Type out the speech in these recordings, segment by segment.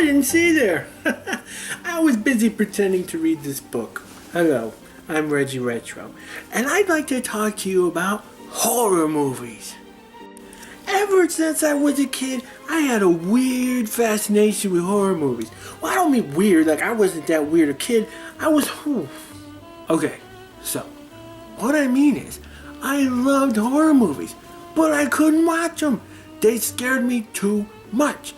I didn't see you there. I was busy pretending to read this book. Hello, I'm Reggie Retro, and I'd like to talk to you about horror movies. Ever since I was a kid, I had a weird fascination with horror movies. Well, I don't mean weird, like I wasn't that weird a kid. I was, Okay, so, what I mean is, I loved horror movies, but I couldn't watch them. They scared me too much.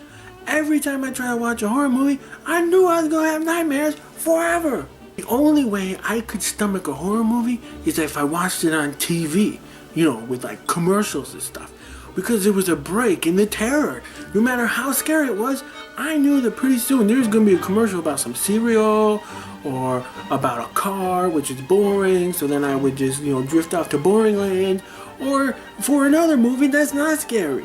Every time I tried to watch a horror movie, I knew I was going to have nightmares forever. The only way I could stomach a horror movie is if I watched it on TV, with like commercials and stuff. Because there was a break in the terror. No matter how scary it was, I knew that pretty soon there was going to be a commercial about some cereal or about a car, which is boring. So then I would just, drift off to boring land. Or for another movie that's not scary.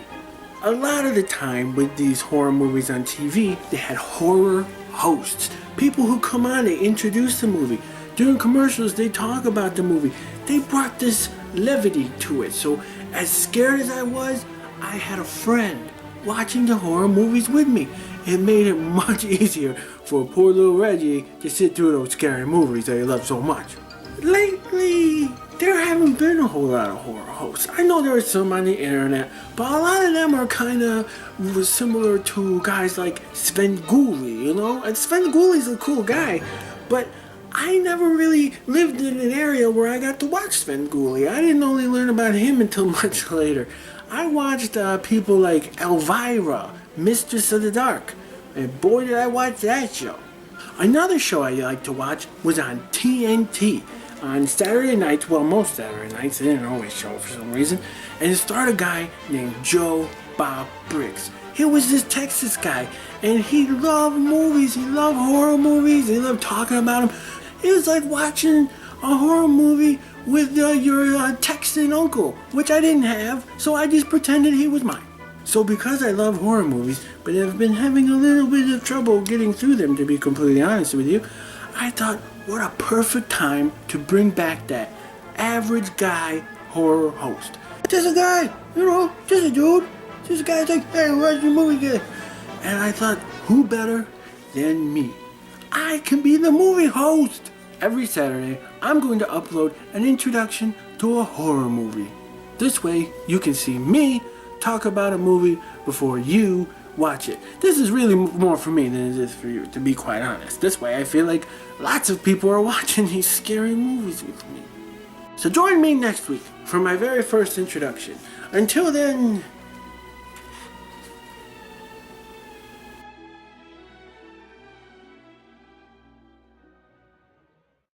A lot of the time with these horror movies on TV, they had horror hosts. People who come on, they introduce the movie. During commercials, they talk about the movie. They brought this levity to it. So as scared as I was, I had a friend watching the horror movies with me. It made it much easier for poor little Reggie to sit through those scary movies that he loved so much. Lately, there haven't been a whole lot of horror hosts. I know there are some on the internet, but a lot of them are kind of similar to guys like Svengoolie, And Svengoolie's a cool guy, but I never really lived in an area where I got to watch Svengoolie. I didn't only learn about him until much later. I watched people like Elvira, Mistress of the Dark, and boy did I watch that show. Another show I liked to watch was on TNT. On Saturday nights, well, most Saturday nights, they didn't always show for some reason, and it starred a guy named Joe Bob Briggs. He was this Texas guy, and he loved movies, he loved horror movies, he loved talking about them. It was like watching a horror movie with your Texan uncle, which I didn't have, so I just pretended he was mine. So because I love horror movies, but I've been having a little bit of trouble getting through them, to be completely honest with you, I thought, what a perfect time to bring back that average guy horror host. Just a guy, just a dude. Just a guy that's like, hey, where's your movie good? And I thought, who better than me? I can be the movie host. Every Saturday, I'm going to upload an introduction to a horror movie. This way, you can see me talk about a movie before you watch it. This is really more for me than it is for you, to be quite honest. This way I feel like lots of people are watching these scary movies with me. So join me next week for my very first introduction. Until then,